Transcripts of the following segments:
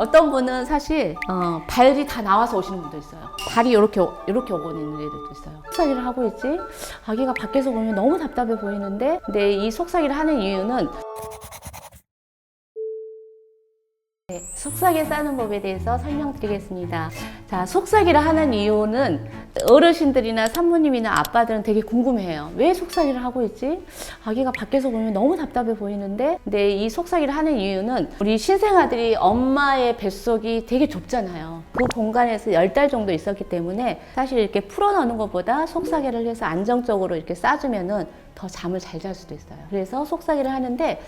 어떤 분은 사실 발이 다 나와서 오시는 분도 있어요. 발이 이렇게 오고 있는 애들도 있어요. 속삭이를 하고 있지? 아기가 밖에서 보면 너무 답답해 보이는데, 근데 이 속삭이를 하는 이유는 속삭이 싸는 법에 대해서 설명드리겠습니다. 자, 속삭이를 하는 이유는 어르신들이나 산모님이나 아빠들은 되게 궁금해해요. 왜 속삭이를 하고 있지? 아기가 밖에서 보면 너무 답답해 보이는데, 근데 이 속삭이를 하는 이유는 우리 신생아들이 엄마의 뱃속이 되게 좁잖아요. 그 공간에서 10달 정도 있었기 때문에 사실 이렇게 풀어넣는 것보다 속삭이를 해서 안정적으로 이렇게 싸주면은 더 잠을 잘 잘 수도 있어요. 그래서 속삭이를 하는데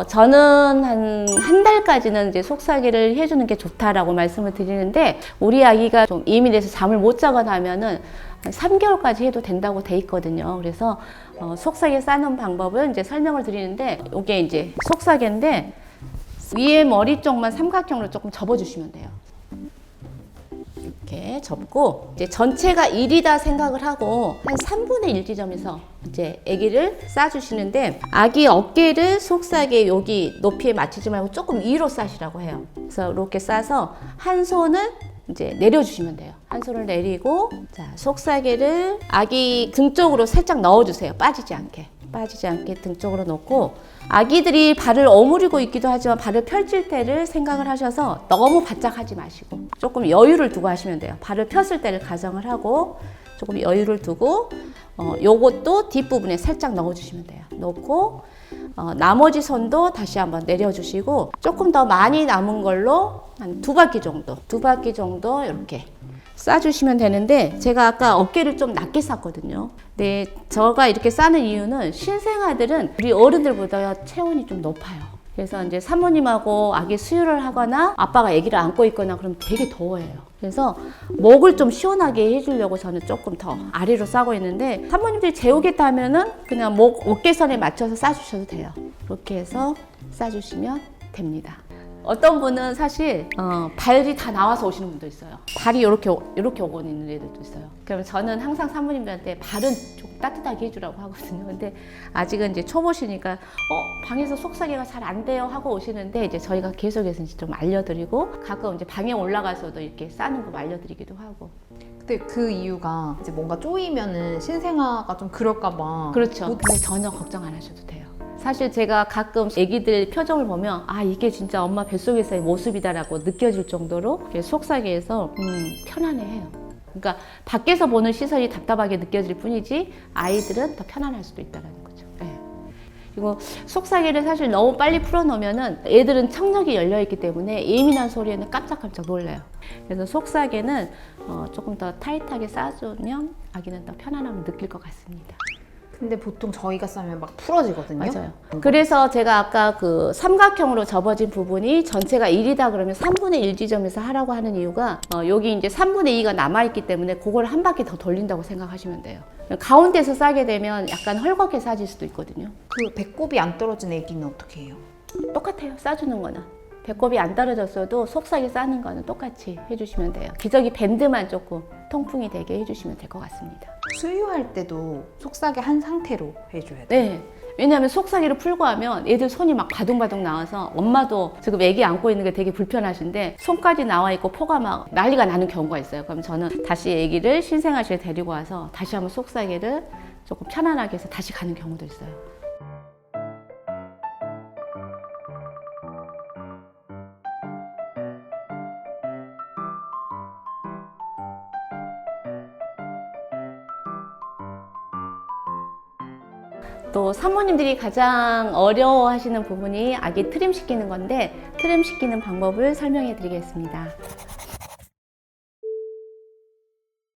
저는 한 달까지는 이제 속삭이를 해주는 게 좋다라고 말씀을 드리는데, 우리 아기가 좀 예민해서 잠을 못 자거나 하면은 한 3개월까지 해도 된다고 돼 있거든요. 그래서 속삭이 싸는 방법을 이제 설명을 드리는데, 이게 이제 속삭이인데 위에 머리 쪽만 삼각형으로 조금 접어주시면 돼요. 이렇게 접고 이제 전체가 1이다 생각을 하고 한 3분의 1 지점에서 이제 아기를 싸주시는데, 아기 어깨를 속삭이 여기 높이에 맞추지 말고 조금 위로 싸시라고 해요. 그래서 이렇게 싸서 한 손을 이제 내려주시면 돼요. 한 손을 내리고, 자, 속삭이를 아기 등 쪽으로 살짝 넣어주세요. 빠지지 않게 등 쪽으로 넣고, 아기들이 발을 오므리고 있기도 하지만 발을 펼칠 때를 생각을 하셔서 너무 바짝 하지 마시고 조금 여유를 두고 하시면 돼요. 발을 폈을 때를 가정을 하고 조금 여유를 두고 요것도 뒷부분에 살짝 넣어주시면 돼요. 넣고 나머지 손도 다시 한번 내려주시고, 조금 더 많이 남은 걸로 한 2바퀴 정도 이렇게 싸주시면 되는데, 제가 아까 어깨를 좀 낮게 쌌거든요. 근데 제가 이렇게 싸는 이유는 신생아들은 우리 어른들보다 체온이 좀 높아요. 그래서 이제 사모님하고 아기 수유를 하거나 아빠가 아기를 안고 있거나 그러면 되게 더워해요. 그래서 목을 좀 시원하게 해주려고 저는 조금 더 아래로 싸고 있는데, 사모님들이 재우겠다 하면은 그냥 목 어깨선에 맞춰서 싸주셔도 돼요. 이렇게 해서 싸주시면 됩니다. 어떤 분은 사실 발이 다 나와서 오시는 분도 있어요. 발이 이렇게 오고 있는 애들도 있어요. 그러면 저는 항상 사모님들한테 발은 좀 따뜻하게 해주라고 하거든요. 근데 아직은 이제 초보시니까 방에서 속삭이가 잘 안 돼요 하고 오시는데, 이제 저희가 계속해서 이제 좀 알려드리고, 가끔 이제 방에 올라가서도 이렇게 싸는 거 알려드리기도 하고. 근데 그 이유가 이제 뭔가 쪼이면은 신생아가 좀 그럴까봐. 그렇죠. 근데 전혀 걱정 안 하셔도 돼요. 사실 제가 가끔 애기들 표정을 보면 이게 진짜 엄마 뱃속에서의 모습이다라고 느껴질 정도로 속삭이에서 편안해해요. 그러니까 밖에서 보는 시선이 답답하게 느껴질 뿐이지 아이들은 더 편안할 수도 있다는 거죠. 네. 그리고 속삭이를 사실 너무 빨리 풀어놓으면은 애들은 청력이 열려있기 때문에 예민한 소리에는 깜짝깜짝 놀라요. 그래서 속삭이는 조금 더 타이트하게 싸주면 아기는 더 편안함을 느낄 것 같습니다. 근데 보통 저희가 싸면 막 풀어지거든요. 맞아요. 그래서 제가 아까 그 삼각형으로 접어진 부분이 전체가 1이다 그러면 3분의 1 지점에서 하라고 하는 이유가 여기 이제 3분의 2가 남아있기 때문에 그걸 한 바퀴 더 돌린다고 생각하시면 돼요. 가운데서 싸게 되면 약간 헐겁게 싸질 수도 있거든요. 그 배꼽이 안 떨어진 애기는 어떻게 해요? 똑같아요. 싸주는 거는. 배꼽이 안 떨어졌어도 속삭이 싸는 거는 똑같이 해주시면 돼요. 기저귀 밴드만 조금 통풍이 되게 해주시면 될 것 같습니다. 수유할 때도 속삭이 한 상태로 해줘야 돼요? 네. 왜냐하면 속삭이를 풀고 하면 애들 손이 막 바둥바둥 나와서 엄마도 지금 애기 안고 있는 게 되게 불편하신데 손까지 나와 있고 포가 막 난리가 나는 경우가 있어요. 그럼 저는 다시 애기를 신생아실에 데리고 와서 다시 한번 속삭이를 조금 편안하게 해서 다시 가는 경우도 있어요. 또 사모님들이 가장 어려워하시는 부분이 아기 트림 시키는 건데, 트림 시키는 방법을 설명해 드리겠습니다.